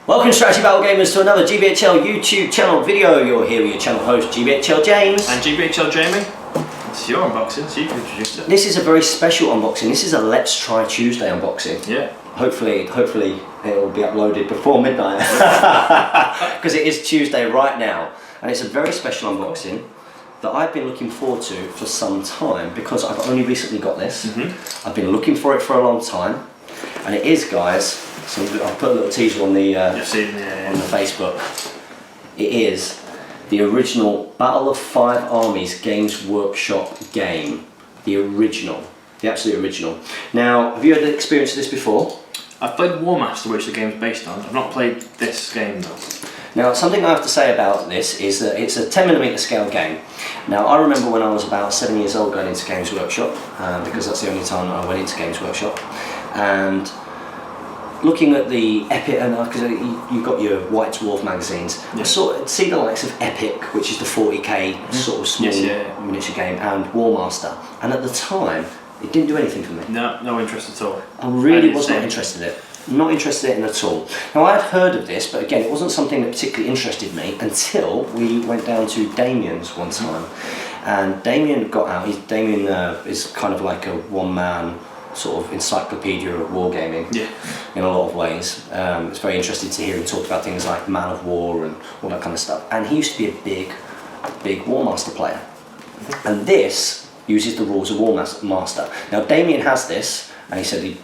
Welcome Strategy Battle Gamers to another GBHL YouTube channel video. You're here with your channel host GBHL James. And GBHL Jamie. It's your unboxing, so you can introduce it. This is a very special unboxing. This is a Let's Try Tuesday unboxing. Yeah. Hopefully it will be uploaded before midnight. Because it is Tuesday right now. And it's a very special unboxing that I've been looking forward to for some time because I've only recently got this. I've been looking for it for a long time. And it is, guys, so I'll put a little teaser on the on the Facebook. It is the original Battle of Five Armies Games Workshop game. The original. The absolute original. Now, have you had experience of this before? I've played War Master, which the game's based on. I've not played this game though. Now, something I have to say about this is that it's a 10mm scale game. Now, I remember when I was about 7 years old going into Games Workshop, because that's the only time I went into Games Workshop, and looking at the Epic, and because you've got your White Dwarf magazines, I see the likes of Epic, which is the 40k sort of small miniature game, and War Master, and at the time, it didn't do anything for me. No interest at all. I really was not interested in it. Not interested in it at all. Now, I had heard of this, but again, it wasn't something that particularly interested me until we went down to Damien's one time. And Damien got out. Damien is kind of like a one-man sort of encyclopedia of wargaming in a lot of ways. It's very interesting to hear him talk about things like Man of War and all that kind of stuff. And he used to be a big War Master player. And this uses the rules of War Master. Now, Damien has this. And he said he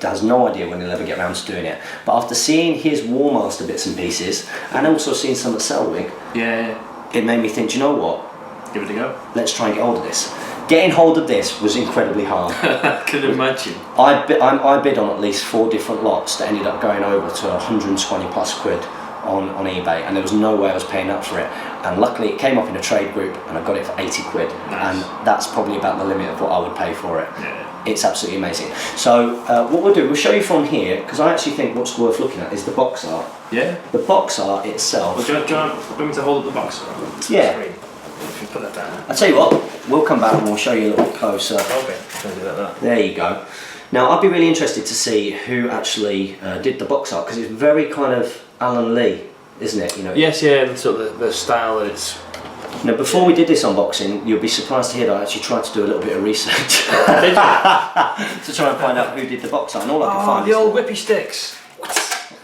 has no idea when he'll ever get around to doing it. But after seeing his War Master bits and pieces, and also seeing some at Selwyn, it made me think, do you know what? Give it a go. Let's try and get hold of this. Getting hold of this was incredibly hard. I can imagine. I bid on at least 4 different lots that ended up going over to 120 plus quid on eBay, and there was no way I was paying up for it. And luckily it came up in a trade group and I got it for 80 quid. Nice. And that's probably about the limit of what I would pay for it. Yeah. It's absolutely amazing. So what we'll do, we'll show you from here, because I actually think what's worth looking at is the box art. Yeah? The box art itself. Well, do you want me to hold up the box art? Yeah. If you put that down. I'll tell you what, we'll come back and we'll show you a little bit closer. Okay, can do that. There you go. Now, I'd be really interested to see who actually did the box art, because it's very kind of Alan Lee, isn't it? Yes, and sort of the style that it's... Now, before we did this unboxing, you'll be surprised to hear that I actually tried to do a little bit of research. Did you? To try and find out who did the box art, and all I could find the old whippy sticks.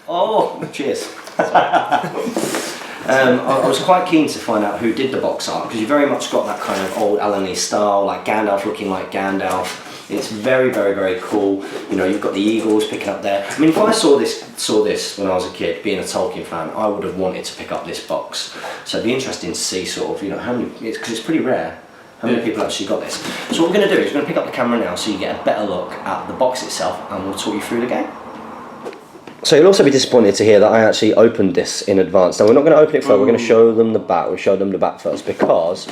Oh, cheers. I was quite keen to find out who did the box art, because you very much got that kind of old Alan Lee style, like Gandalf looking like Gandalf. It's very, very, very cool. You know, you've got the eagles picking up there. I mean, if I saw this when I was a kid, being a Tolkien fan, I would have wanted to pick up this box. So it'd be interesting to see sort of, how many, because it's pretty rare, how many people actually got this. So what we're going to do is we're going to pick up the camera now so you get a better look at the box itself, and we'll talk you through the game. So you'll also be disappointed to hear that I actually opened this in advance. Now, we're not going to open it first, we're going to show them the back. We'll show them the back first, because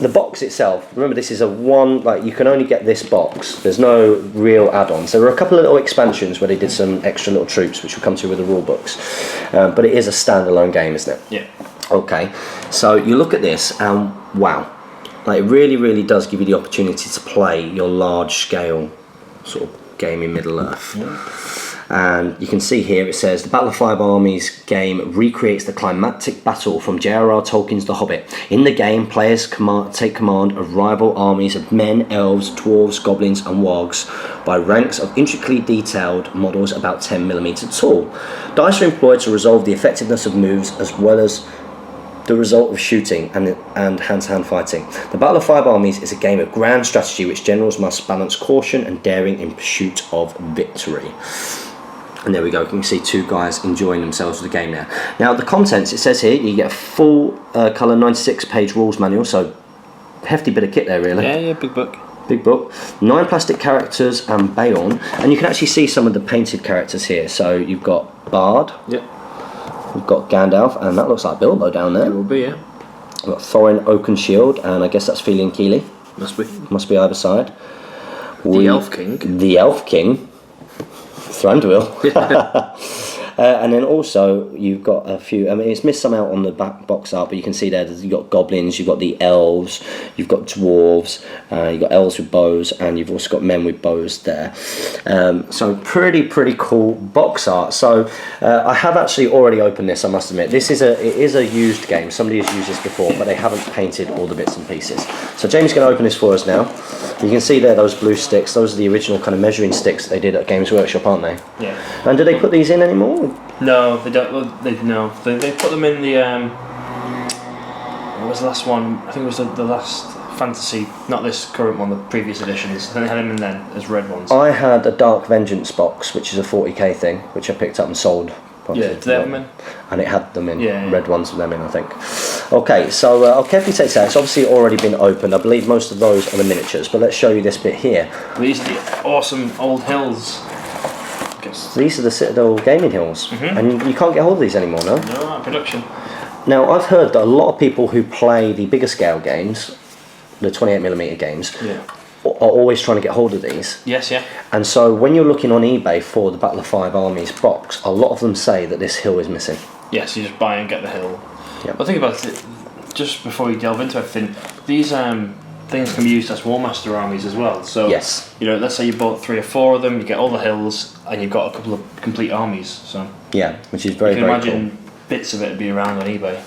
the box itself, remember, this is you can only get this box. There's no real add-ons. There were a couple of little expansions where they did some extra little troops, which will come to with the rule books. But it is a standalone game, isn't it? Yeah. Okay, so you look at this and wow. Like, it really, really does give you the opportunity to play your large-scale sort of game in Middle-earth. Yeah. And you can see here it says the Battle of Five Armies game recreates the climactic battle from J.R.R. Tolkien's The Hobbit. In the game, players take command of rival armies of men, elves, dwarves, goblins and wargs by ranks of intricately detailed models about 10mm tall. Dice are employed to resolve the effectiveness of moves as well as the result of shooting and hand-to-hand fighting. The Battle of Five Armies is a game of grand strategy which generals must balance caution and daring in pursuit of victory. And there we go, you can see 2 guys enjoying themselves with the game now. Now, the contents, it says here, you get a full colour 96-page rules manual, so hefty bit of kit there, really. Yeah, big book. Big book. 9 plastic characters and Bayon, and you can actually see some of the painted characters here. So you've got Bard, yep. We've got Gandalf, and that looks like Bilbo down there. It will be, yeah. We've got Thorin Oakenshield, and I guess that's Feely and Keely. Must be either side. The Elf King. The Elf King. Thranduil. And then also you've got a few. I mean, it's missed some out on the back box art, but you can see there that you've got goblins, you've got the elves, you've got dwarves, you've got elves with bows, and you've also got men with bows there. So pretty cool box art. So I have actually already opened this. I must admit, it is a used game. Somebody has used this before, but they haven't painted all the bits and pieces. So Jamie's going to open this for us now. You can see there those blue sticks. Those are the original kind of measuring sticks that they did at Games Workshop, aren't they? Yeah. And do they put these in anymore? No, they don't. Well, they put them in the. What was the last one? I think it was the last fantasy, not this current one, the previous editions. I think they had them in then as red ones. I had a Dark Vengeance box, which is a 40k thing, which I picked up and sold. Yeah, did they have them in? And it had them in, yeah. Red ones with them in, I think. Okay, so I'll carefully take that. It's obviously already been opened. I believe most of those are the miniatures, but let's show you this bit here. These are the awesome old hills. These are the Citadel Gaming Hills, and you can't get hold of these anymore, no? No, production. Now, I've heard that a lot of people who play the bigger scale games, the 28mm games, are always trying to get hold of these. Yes, yeah. And so when you're looking on eBay for the Battle of 5 Armies box, a lot of them say that this hill is missing. Yes, you just buy and get the hill. Yep. Well, think about it, just before we delve into everything, these things can be used as War Master armies as well. So, yes. You know, let's say you bought 3 or 4 of them, you get all the hills, and you've got a couple of complete armies. So yeah, which is very, you can very imagine cool. Bits of it would be around on eBay.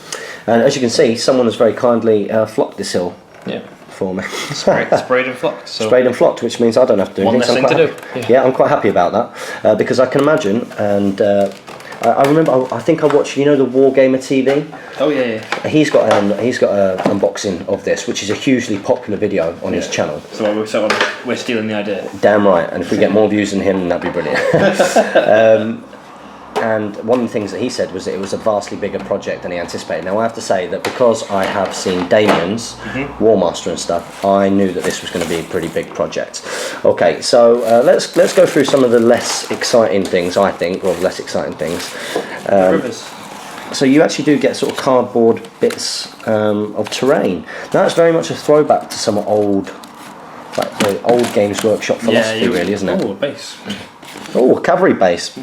And as you can see, someone has very kindly flocked this hill. Yeah. For me. Sprayed and flocked. So. Sprayed and flocked, which means I don't have to do anything. One less thing to do. Yeah, I'm quite happy about that because I can imagine, and I remember. I think I watched. You know, the Wargamer TV. Oh yeah. He's got an unboxing of this, which is a hugely popular video on his channel. So we're stealing the idea. Damn right, and if we get more views than him, that'd be brilliant. And one of the things that he said was that it was a vastly bigger project than he anticipated. Now I have to say that because I have seen Damien's War Master and stuff, I knew that this was going to be a pretty big project. Okay, so let's go through some of the less exciting things, I think, or less exciting things. Rivers. So you actually do get sort of cardboard bits of terrain. Now that's very much a throwback to some old, like the old Games Workshop philosophy, really, isn't it? Oh, a base. Oh, a cavalry base.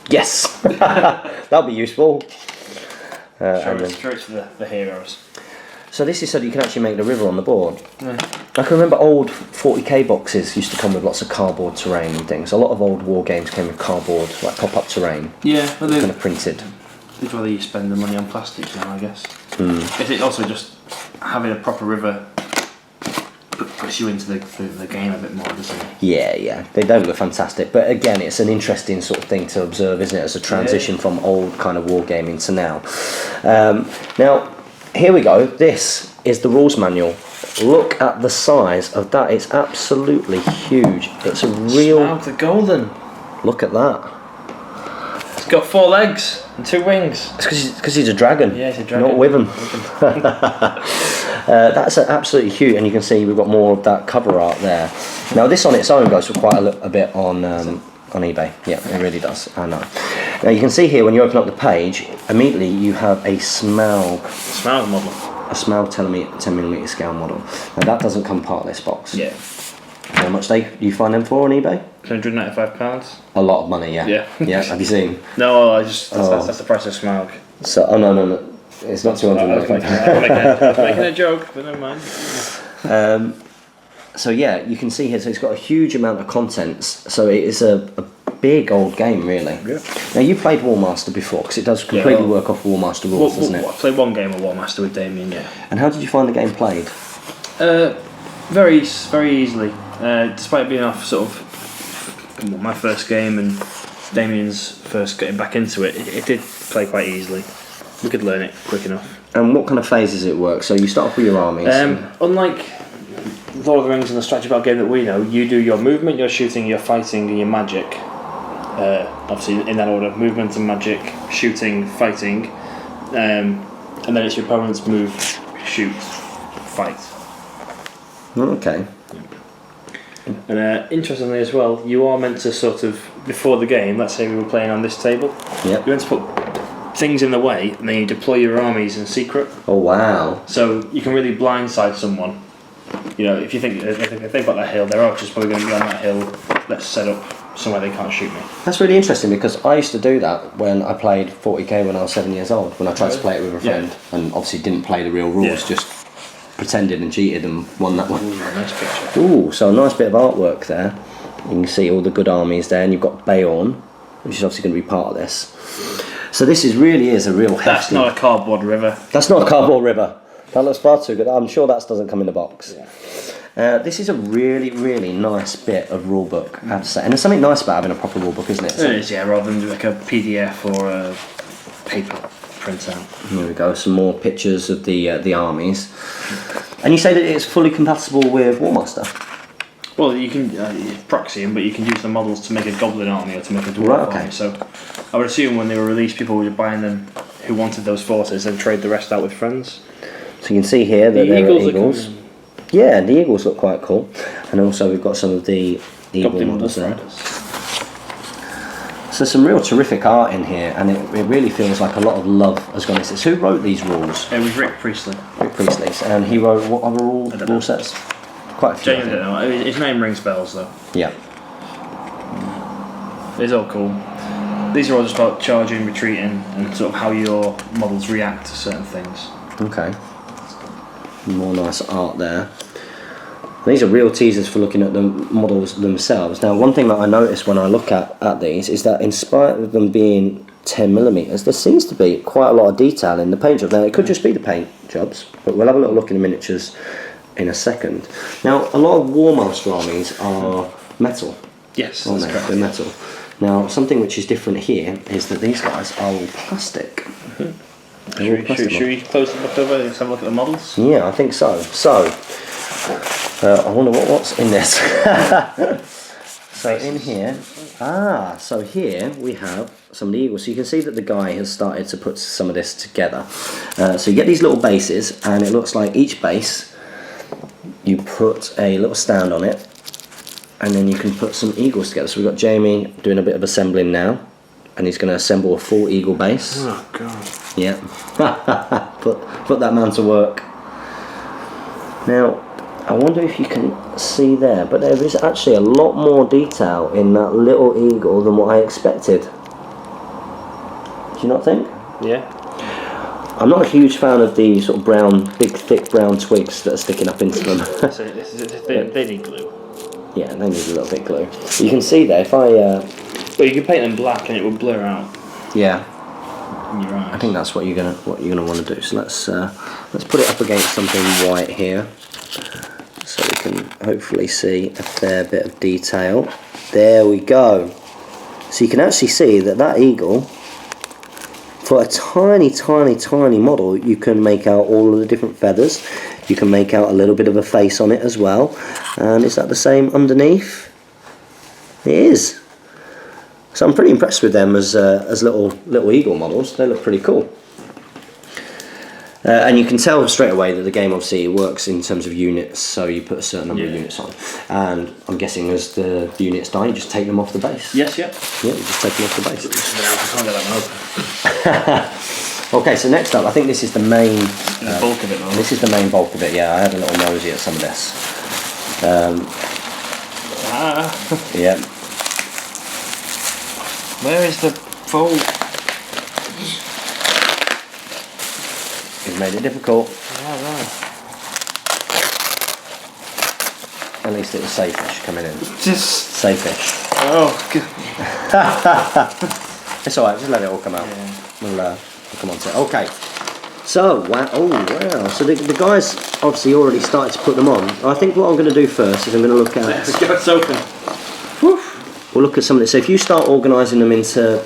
Yes, that'll be useful. Straight to the heroes. So this is so that you can actually make the river on the board. Yeah. I can remember old 40k boxes used to come with lots of cardboard terrain and things. A lot of old war games came with cardboard, like pop-up terrain. Yeah, well, kind of printed. They'd rather you spend the money on plastics now, I guess. Is it also just having a proper river puts you into the game a bit more, doesn't it? Yeah, they don't look fantastic, but again, it's an interesting sort of thing to observe, isn't it, as a transition from old kind of wargaming to now. Now, here we go. This is the rules manual. Look at the size of that. It's absolutely huge. It's a real... Smell the golden. Look at that. It's got 4 legs and 2 wings. It's because he's a dragon. Yeah, he's a dragon. Not Wyvern. That's absolutely huge, and you can see we've got more of that cover art there. Now this on its own goes for quite a bit on eBay. Yeah, it really does. I know. Now you can see here when you open up the page, immediately you have a Smaug model. A Smaug 10mm scale model. Now that doesn't come part of this box. Yeah. How much do you find them for on eBay? £195. A lot of money, yeah. Yeah. Yeah. Have you seen? No, that's the price of Smaug. So no. It's not 200. I was making a joke, but never mind. So yeah, you can see here. So it's got a huge amount of contents. So it is a big old game, really. Yeah. Now you played War Master before, because it does completely work off War Master rules, doesn't it? I played one game of War Master with Damien. Yeah. And how did you find the game played? Very easily. Despite being off sort of my first game and Damien's first getting back into it, it did play quite easily. We could learn it quick enough. And what kind of phases it work? So you start off with your armies. Unlike Lord of the Rings and the strategy battle game that we know, you do your movement, your shooting, your fighting, and your magic. Obviously in that order: movement and magic, shooting, fighting, and then it's your opponent's move, shoot, fight. Okay. And interestingly as well, you are meant to sort of, before the game, let's say we were playing on this table, you're meant to put things in the way and then you deploy your armies in secret. Oh wow. So you can really blindside someone. You know, if you think about that hill, their archer's probably going to be on that hill, let's set up somewhere they can't shoot me. That's really interesting because I used to do that when I played 40k when I was 7 years old. When I tried to play it with a friend and obviously didn't play the real rules, just pretended and cheated and won that one. Ooh, nice picture. Ooh, so a nice bit of artwork there. You can see all the good armies there, and you've got Bayonne, which is obviously going to be part of this. So this really is a real hefty... That's not a cardboard river. That's not a cardboard river. That looks far too good. I'm sure that doesn't come in the box. Yeah. This is a really, really nice bit of rulebook, I have to say. And there's something nice about having a proper rulebook, isn't it? It is, yeah, rather than like a PDF or a paper printout. Here we go, some more pictures of the armies. And you say that it's fully compatible with War Master? Well, you can proxy them, but you can use the models to make a Goblin army or to make a Dwarf army. So I would assume when they were released, people were buying them who wanted those forces and trade the rest out with friends. So you can see here that there are eagles. Yeah, the eagles look quite cool. And also we've got some of the eagle models there. So some real terrific art in here, and it really feels like a lot of love has gone into this. Who wrote these rules? It was Rick Priestley. Rick Priestley's, and he wrote what other rule sets? Quite a few. I don't know. His name rings bells though. Yeah. It's all cool. These are all just about charging, retreating, and sort of how your models react to certain things. Okay. More nice art there. These are real teasers for looking at the models themselves. Now, one thing that I notice when I look at these is that in spite of them being 10mm, there seems to be quite a lot of detail in the paint jobs. Now, it could just be the paint jobs, but we'll have a little look in the miniatures in a second. Now, a lot of War Master armies are metal. Yes, that's correct. They're metal. Now, something which is different here is that these guys are all plastic. Should we close the book over and have a look at the models? Yeah, I think so. So, I wonder what's in this. So in here, so here we have some of the eagles. So you can see that the guy has started to put some of this together. So you get these little bases, and it looks like each base, you put a little stand on it, and then you can put some eagles together. So we've got Jamie doing a bit of assembling now, and he's going to assemble a full eagle base. Oh god. Yeah. put that man to work. Now, I wonder if you can see there, but there is actually a lot more detail in that little eagle than what I expected. Do you not think? Yeah. I'm not a huge fan of the sort of brown, big, thick brown twigs that are sticking up into them. They need glue. Yeah, they need a little bit of glue. You can see there, if I... Well, you can paint them black and it will blur out. Yeah. In your eyes. I think that's what you're gonna want to do. So let's put it up against something white here, so we can hopefully see a fair bit of detail. There we go. So you can actually see that eagle, for a tiny, tiny, tiny model, you can make out all of the different feathers. You can make out a little bit of a face on it as well. And is that the same underneath? It is. So I'm pretty impressed with them as little eagle models. They look pretty cool. And you can tell straight away that the game obviously works in terms of units, so you put a certain number of units on. And I'm guessing as the units die, you just take them off the base. Yes, yeah. Yeah, you just take them off the base. I can't get that one open. Okay, so next up, I think this is the main... the bulk of it, though. This is the main bulk of it, yeah. I had a little nosy at some of this. Yeah. Where is the fold? You've made it difficult. Yeah, right. At least it was safe-ish coming in. Just... Safe-ish. Oh, good. It's alright, just let it all come out. Yeah. We'll come on to it. Okay. So, wow. Oh, wow. So the guys obviously already started to put them on. I think what I'm going to do first is I'm going to look at... Let's go, it's open. We'll look at some of this. So if you start organising them into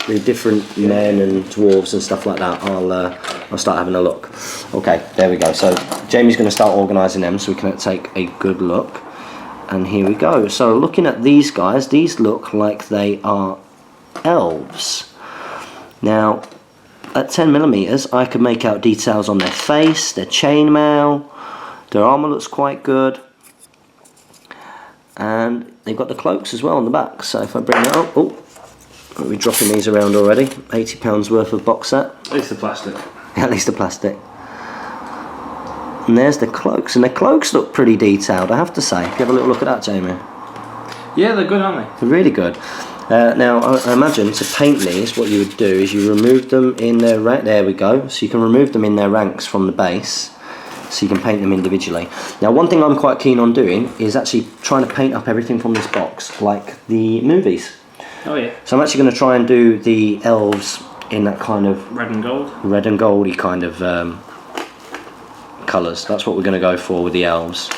the different men and dwarves and stuff like that, I'll start having a look. Okay, there we go. So Jamie's going to start organising them so we can take a good look. And here we go. So looking at these guys, these look like they are elves. Now, at 10mm, I could make out details on their face, their chainmail, their armour looks quite good. And they've got the cloaks as well on the back. So if I bring that up, oh, we're dropping these around already. £80 worth of box set. At least the plastic. At least the plastic. And there's the cloaks, and the cloaks look pretty detailed, I have to say. If you have a little look at that, Jamie. Yeah, they're good, aren't they? They're really good. Now, I imagine to paint these, what you would do is you remove them in their rank. There we go. So you can remove them in their ranks from the base, so you can paint them individually. Now, one thing I'm quite keen on doing is actually trying to paint up everything from this box, like the movies. Oh yeah. So I'm actually going to try and do the elves in that kind of red and goldy kind of colours. That's what we're going to go for with the elves.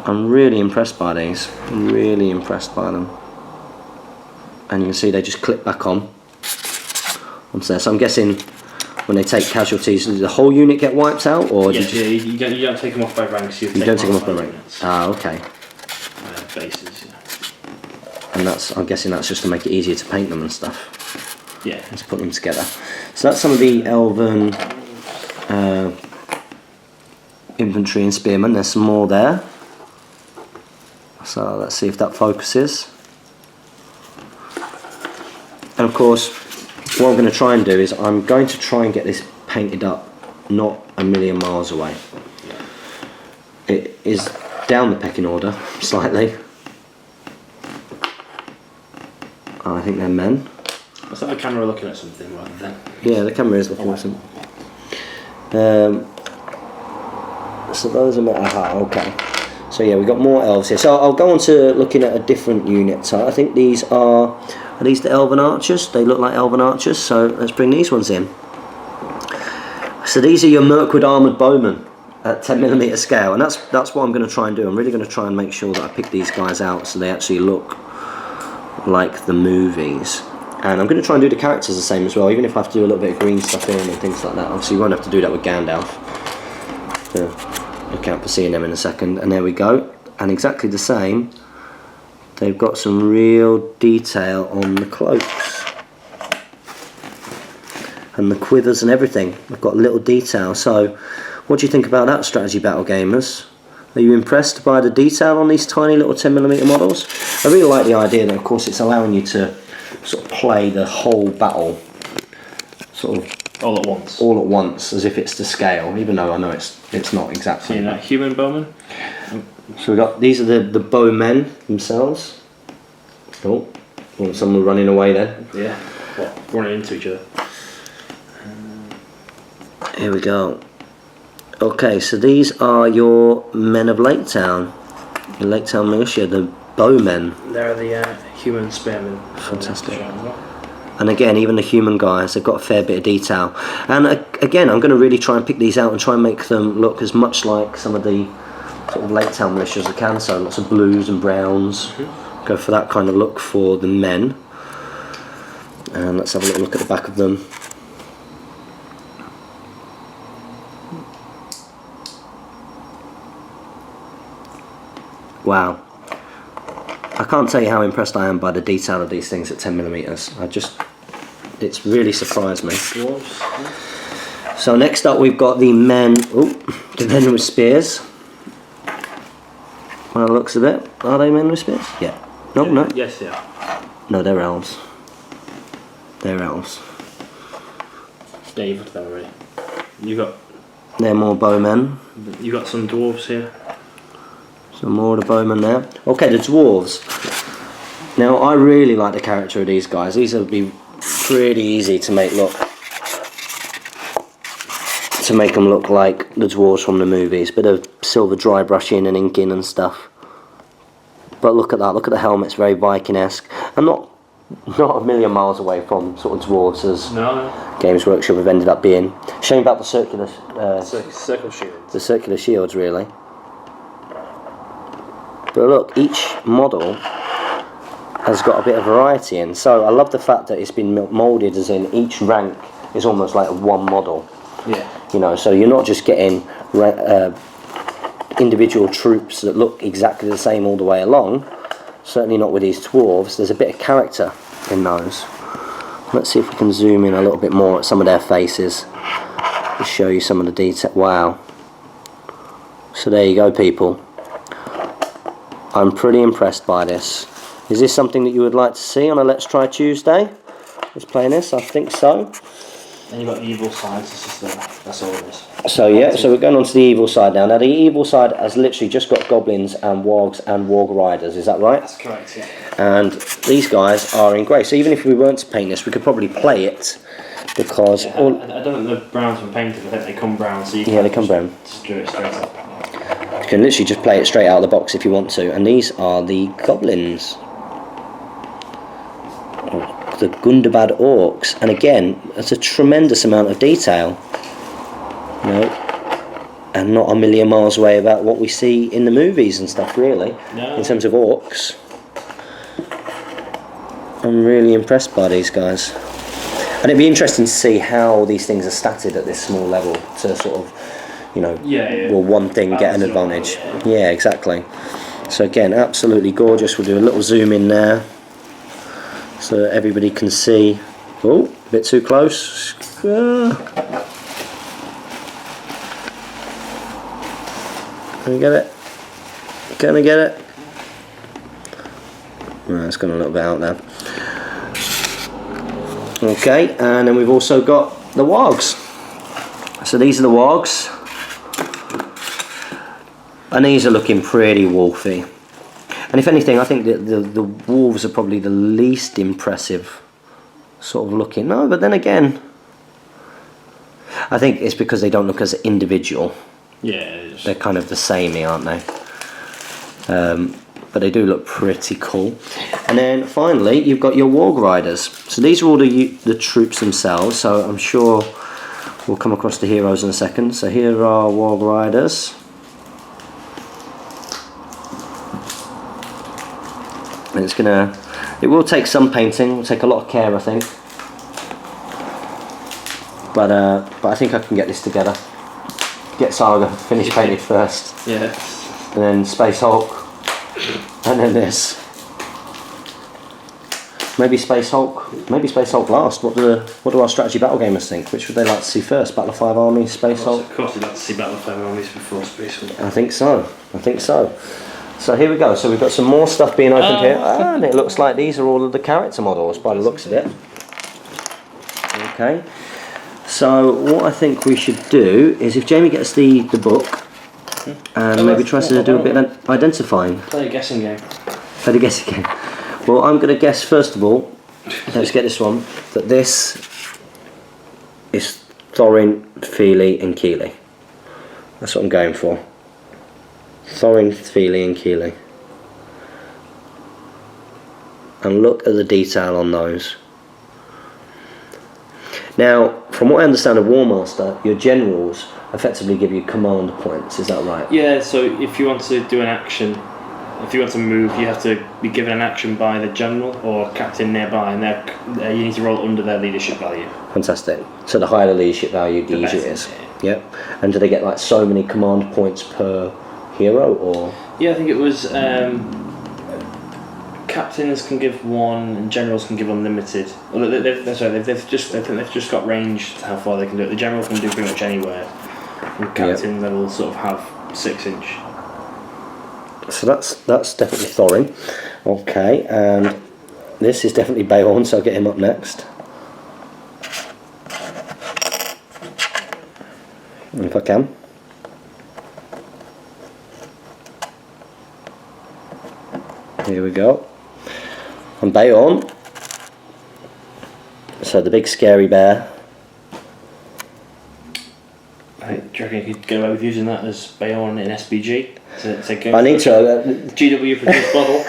I'm really impressed by these. Really impressed by them. And you can see they just clip back on onto there. So I'm guessing when they take casualties, does the whole unit get wiped out, or you don't take them off by ranks. You don't take them off by ranks. Ah, okay. Bases. Yeah. And I'm guessing that's just to make it easier to paint them and stuff. Yeah. Let's put them together. So that's some of the elven infantry and spearmen. There's some more there. So let's see if that focuses. And of course, what I'm going to try and do is I'm going to try and get this painted up not a million miles away. It is down the pecking order slightly. I think they're men. I thought the camera looking at something rather than... Yeah, the camera is looking at something. So those are metal. Aha, okay. So yeah, we've got more elves here. So I'll go on to looking at a different unit. So I think these are these the elven archers? They look like elven archers, so let's bring these ones in. So these are your Mirkwood armoured bowmen at 10mm scale, and that's what I'm going to try and do. I'm really going to try and make sure that I pick these guys out so they actually look like the movies. And I'm going to try and do the characters the same as well, even if I have to do a little bit of green stuff in and things like that. Obviously you won't have to do that with Gandalf. Look out for seeing them in a second. And there we go. And exactly the same. They've got some real detail on the cloaks. And the quivers and everything. They've got little detail. So, what do you think about that, strategy battle gamers? Are you impressed by the detail on these tiny little 10mm models? I really like the idea that, of course, it's allowing you to sort of play the whole battle sort of all at once, as if it's to scale, even though I know it's not exactly. So that human bowman. So we got these are the bowmen themselves. Oh, well, someone running away then. Yeah, running into each other. Here we go. Okay, so these are your men of Laketown, your Laketown militia, the bowmen. They're the human spearmen. Fantastic. And again, even the human guys, they've got a fair bit of detail. And again, I'm going to really try and pick these out and try and make them look as much like some of the sort of Laketown militia as I can. So lots of blues and browns. Go for that kind of look for the men. And let's have a little look at the back of them. Wow. I can't tell you how impressed I am by the detail of these things at 10mm. It's really surprised me. So next up we've got the men, the men with spears. By the looks of it, are they men with spears? Yeah. No, yeah. No. Yes, yeah. No, they're elves. They're elves. Yeah, you've got them already. They're more bowmen. You got some dwarves here. Some more of the bowmen there. Okay, the dwarves. Now, I really like the character of these guys. These would be pretty easy to make them look like the dwarves from the movies. Bit of silver dry brushing and inking and stuff. But look at that. Look at the helmets, very Viking-esque. I'm not a million miles away from sort of dwarves as Games Workshop have ended up being. Shame about the circular shields. The circular shields, really. But look, each model has got a bit of variety in. So I love the fact that it's been moulded as in each rank is almost like one model. Yeah. You know, so you're not just getting individual troops that look exactly the same all the way along. Certainly not with these dwarves. There's a bit of character in those. Let's see if we can zoom in a little bit more at some of their faces to show you some of the detail. Wow. So there you go, people. I'm pretty impressed by this. Is this something that you would like to see on a Let's Try Tuesday? Let's play this, I think so. And you've got the evil side, that's all it is. So yeah, so we're going on to the evil side now. Now the evil side has literally just got goblins and wargs and warg riders, is that right? That's correct, yeah. And these guys are in grey. So even if we weren't to paint this, we could probably play it because I don't think the browns were painted, I think they come brown, so you can they come brown. Just do it straight up. You can literally just play it straight out of the box if you want to. And these are the goblins. The Gundabad orcs, and again, it's a tremendous amount of detail, you know, and not a million miles away about what we see in the movies and stuff, really. No. In terms of orcs. I'm really impressed by these guys, and it'd be interesting to see how these things are statted at this small level to sort of, you know, will one thing get an advantage? Yeah, exactly. So again, absolutely gorgeous. We'll do a little zoom in there, so that everybody can see. Oh, a bit too close. Can we get it? Can I get it? Right, it's gone a little bit out there. Okay, and then we've also got the wargs. So these are the wargs. And these are looking pretty wolfy. And if anything, I think that the wolves are probably the least impressive sort of looking. No, but then again, I think it's because they don't look as individual. Yeah. They're kind of the samey, aren't they? But they do look pretty cool. And then finally, you've got your Warg Riders. So these are all the troops themselves. So I'm sure we'll come across the heroes in a second. So here are Warg Riders. And it will take some painting, it will take a lot of care, I think. But I think I can get this together. Get Saga finished painted first. Yeah. And then Space Hulk. And then this. Maybe Space Hulk. Maybe Space Hulk last. What do our strategy battle gamers think? Which would they like to see first? Battle of 5 Armies, Space Hulk? Of course, they'd like to see Battle of 5 Armies before Space Hulk. I think so. So here we go. So we've got some more stuff being opened here, and it looks like these are all of the character models by the looks of it. Okay. So what I think we should do is, if Jamie gets the book and maybe tries to do a bit of identifying. Play a guessing game. Play the guessing game. Well, I'm going to guess first of all. Let's get this one. That this is Thorin, Feely, and Keely. That's what I'm going for. Thorin, Feely and Keely. And look at the detail on those. Now, from what I understand of War Master, your generals effectively give you command points, is that right? Yeah, so if you want to do an action, if you want to move, you have to be given an action by the general or captain nearby, and you need to roll under their leadership value. Fantastic. So the higher the leadership value, the easier it is. Yep. And do they get like so many command points per hero, or? Yeah, I think it was captains can give one and generals can give unlimited. Well, they've just got range to how far they can do it. The general can do pretty much anywhere, and captain they will sort of have 6-inch. So that's definitely Thorin. Okay, and this is definitely Beorn, so I'll get him up next. If I can. Here we go. And Beorn. So the big scary bear. Do you reckon you could get away with using that as Beorn in SBG? I need to. GW produced model.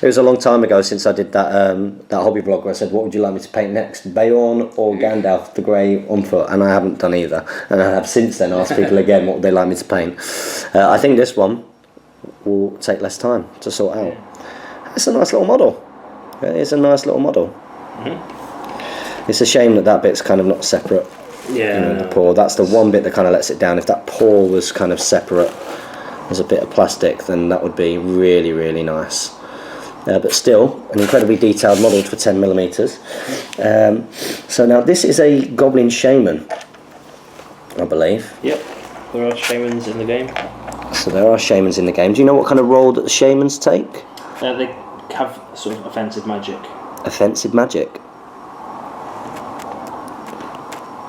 It was a long time ago since I did that hobby blog where I said, what would you like me to paint next, Beorn or Gandalf the Grey on foot? And I haven't done either. And I have since then asked people again what would they like me to paint. I think this one will take less time to sort out. It's a nice little model. It is a nice little model. Mm-hmm. It's a shame that bit's kind of not separate. Yeah. You know, the paw. That's the one bit that kind of lets it down. If that paw was kind of separate as a bit of plastic, then that would be really, really nice. But still, an incredibly detailed model for 10mm. So now this is a Goblin Shaymin, I believe. Yep. There are Shaymins in the game. So there are Shaymins in the game. Do you know what kind of role that the Shaymins take? They have sort of offensive magic. Offensive magic.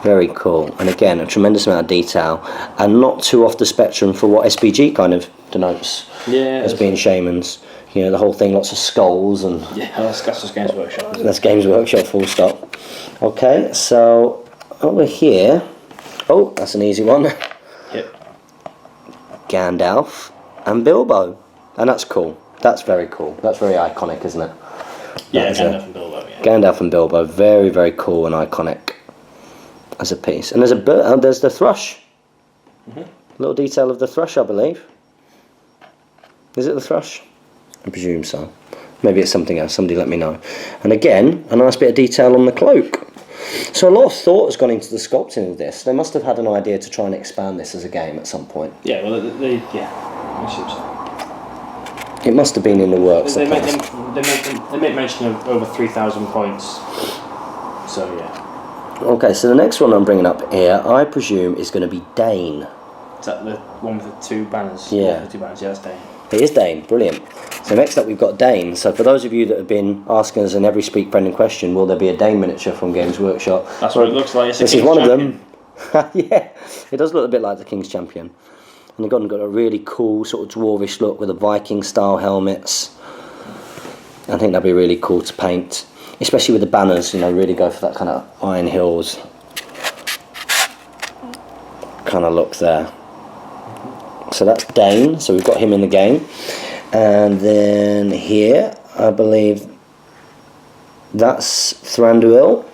Very cool. And again, a tremendous amount of detail, and not too off the spectrum for what SPG kind of denotes as being Shaymins. You know, the whole thing, lots of skulls and... Yeah, that's just Games Workshop. That's Games Workshop, full stop. Okay, so over here... Oh, that's an easy one. Yep. Gandalf and Bilbo. And that's cool. That's very cool. That's very iconic, isn't it? Yeah, Gandalf and Bilbo, yeah. Gandalf and Bilbo, very, very cool and iconic as a piece. And there's a bird, there's the thrush. Little detail of the thrush, I believe. Is it the thrush? I presume so. Maybe it's something else, somebody let me know. And again, a nice bit of detail on the cloak. So a lot of thought has gone into the sculpting of this. They must have had an idea to try and expand this as a game at some point. Yeah, well, I assume so. It must have been in the works. They make mention of over 3,000 points. So, yeah. Okay, so the next one I'm bringing up here, I presume, is going to be Dane. Is that the one with the 2 banners? Yeah. The 2 banners, yeah, that's Dane. It is Dane, brilliant. So next up we've got Dane. So for those of you that have been asking us in every Speak Brendan question, will there be a Dane miniature from Games Workshop? That's what it looks like. It's this is one champion. Of them. Yeah, it does look a bit like the King's Champion. And they've got a really cool sort of dwarvish look with the Viking style helmets. I think that'd be really cool to paint, especially with the banners. You know, really go for that kind of Iron Hills kind of look there. So that's Dane, so we've got him in the game. And then here, I believe that's Thranduil.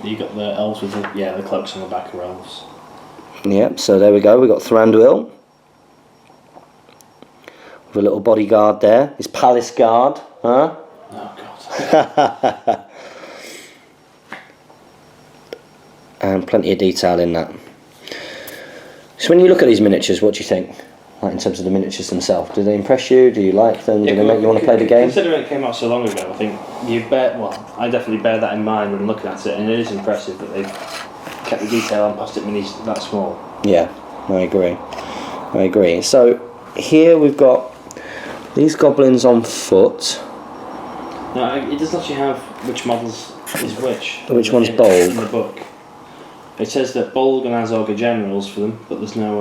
You got the elves with the cloaks on the back of elves. Yep, so there we go, we've got Thranduil. With a little bodyguard there, his palace guard, huh? Oh god. And plenty of detail in that. So when you look at these miniatures, what do you think? Like in terms of the miniatures themselves, do they impress you? Do you like them? Do they make you want to play the game? Considering it came out so long ago, I think I definitely bear that in mind when looking at it, and it is impressive that they've kept the detail on plastic minis that small. Yeah, I agree. So here we've got these goblins on foot. No, it doesn't actually have which models is which. Which one's Bolg? In the book. It says that Bolg and Azog are generals for them, but there's no...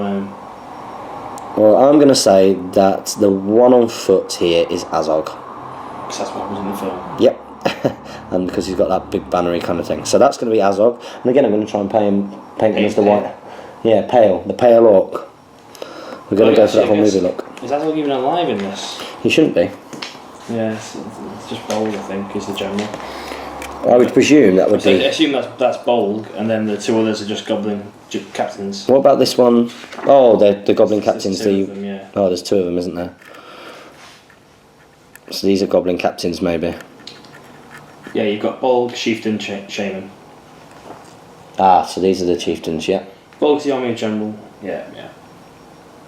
Well, I'm going to say that the one on foot here is Azog. Because that's what was in the film. Yep. And because he's got that big bannery kind of thing. So that's going to be Azog. And again, I'm going to try and paint him as the white... Yeah, the pale orc. We're going to go for that whole movie look. Is Azog even alive in this? He shouldn't be. Yeah, it's just Bolg, I think, is the general. I would presume that would be... I assume that's Bolg, and then the 2 others are just Goblin captains. What about this one? Oh, the Goblin captains. There's 2 of them, yeah. Oh, there's 2 of them, isn't there? So these are Goblin captains, maybe. Yeah, you've got Bolg, Chieftain, Shaymin. Ah, so these are the chieftains, yeah. Bolg's the army general. Yeah.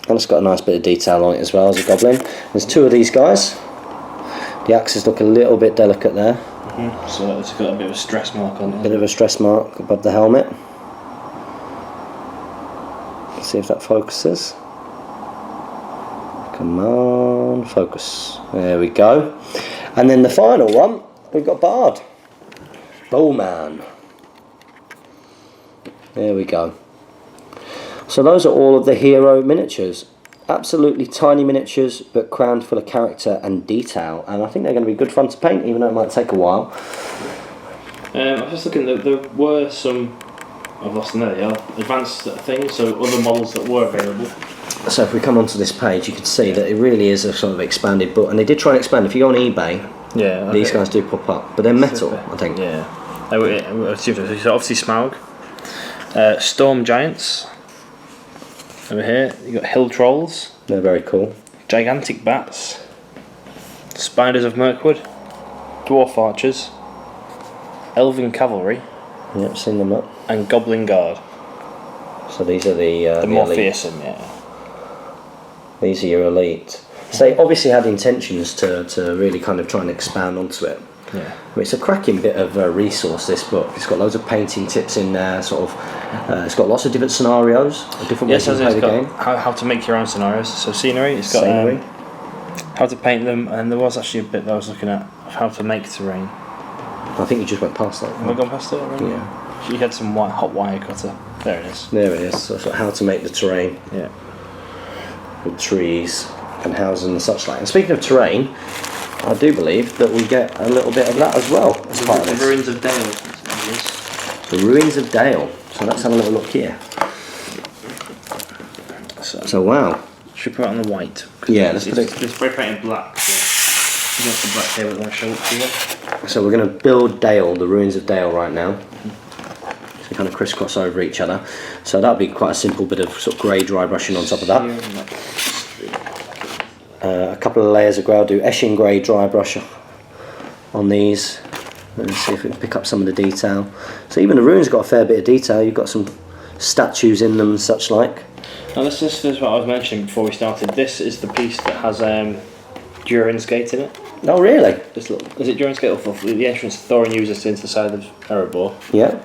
And it's got a nice bit of detail on it as well as a goblin. There's 2 of these guys. The axes look a little bit delicate there. So it's got a bit of a stress mark on it. Bit of a stress mark above the helmet. Let's see if that focuses. Come on, focus. There we go. And then the final one, we've got Bard. Bowmen. There we go. So those are all of the hero miniatures. Absolutely tiny miniatures, but crammed full of character and detail. And I think they're going to be good fun to paint, even though it might take a while. I was just looking, there were some, I've lost them there, they are, advanced things, so other models that were available. So if we come onto this page, you can see that it really is a sort of expanded book. And they did try and expand. If you go on eBay, these guys do pop up. But they're metal, I think. Yeah. So obviously Smaug. Storm Giants. Over here, you've got Hill Trolls. They're very cool. Gigantic Bats. Spiders of Mirkwood. Dwarf Archers. Elven Cavalry. Yep, seen them up. And Goblin Guard. So these are the more elite. fearsome, yeah. These are your elite. So they obviously had intentions to really kind of try and expand onto it. Yeah. I mean, it's a cracking bit of a resource, this book. It's got loads of painting tips in there, sort of. It's got lots of different scenarios, different ways to play the game. How to make your own scenarios. So scenery, it's got how to paint them, and there was actually a bit that I was looking at of how to make terrain. I think you just went past that. Have I gone past it already? Yeah. She had some hot wire cutter. There it is. There it is. So how to make the terrain. Yeah. With trees and houses and such like. And speaking of terrain, I do believe that we get a little bit of that as well as part of The this. ruins of Dale. The ruins of Dale. So let's have a little look here. So wow. Should we put it on the white? Yeah, let's put it. It's spray painted black. So against the black table, it won't show up to you. So we're going to build Dale, the ruins of Dale, right now. So kind of crisscross over each other. So that'll be quite a simple bit of sort of grey dry brushing on top of that. A couple of layers of grey. I'll do Eshin grey dry brush on these. Let's see if we can pick up some of the detail. So even the ruins got a fair bit of detail. You've got some statues in them and such like. Now this is what I was mentioning before we started. This is the piece that has Durin's Gate in it. Oh really? This little, is it Durin's Gate or the entrance Thorin uses into the side of Erebor? Yeah.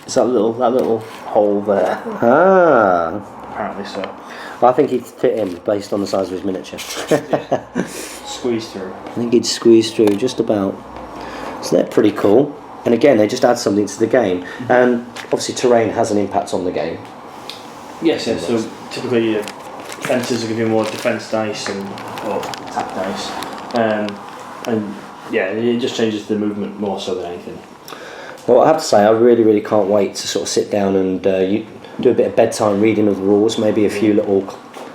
It's that little hole there. Ah. Apparently so. I think he'd fit in based on the size of his miniature. Squeeze through. I think he'd squeeze through just about. So they're pretty cool. And again, they just add something to the game. And obviously terrain has an impact on the game. Yes, yes. So typically fences are giving you more defense dice or attack dice. And yeah, it just changes the movement more so than anything. Well, I have to say, I really, really can't wait to sort of sit down and do a bit of bedtime reading of the rules, maybe a few little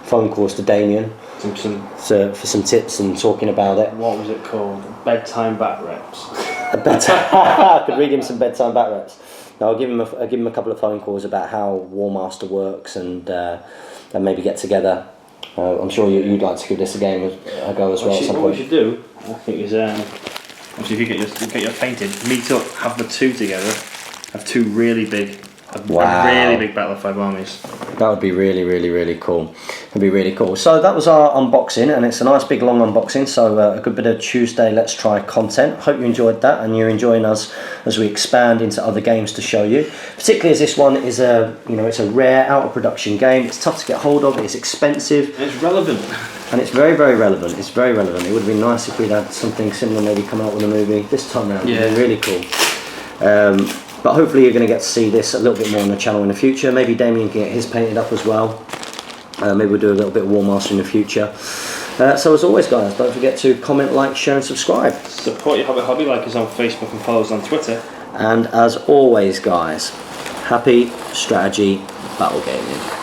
phone calls to Damien for some tips and talking about it. What was it called? Bedtime bat reps. I could read him some bedtime bat reps. No, I'll give him a couple of phone calls about how War Master works and maybe get together. I'm sure you'd like to give this a go as well at some point. What we should do, I think, is obviously if you get your painted, meet up, have the two together, have two really big. A really big Battle of 5 Armies. That would be really, really, really cool. It'd be really cool. So that was our unboxing, and it's a nice big long unboxing. So a good bit of Tuesday Let's Try content. Hope you enjoyed that, and you're enjoying us as we expand into other games to show you. Particularly as this one is it's a rare, out of production game. It's tough to get hold of. It's expensive. And it's relevant. And it's very, very relevant. It's very relevant. It would have been nice if we'd had something similar maybe come out with a movie this time around. Yeah. It'd be really cool. But hopefully you're going to get to see this a little bit more on the channel in the future. Maybe Damien can get his painted up as well. Maybe we'll do a little bit of War Master in the future. So as always guys, don't forget to comment, like, share and subscribe. Support your hobby like us on Facebook and follow us on Twitter. And as always guys, happy strategy battle gaming.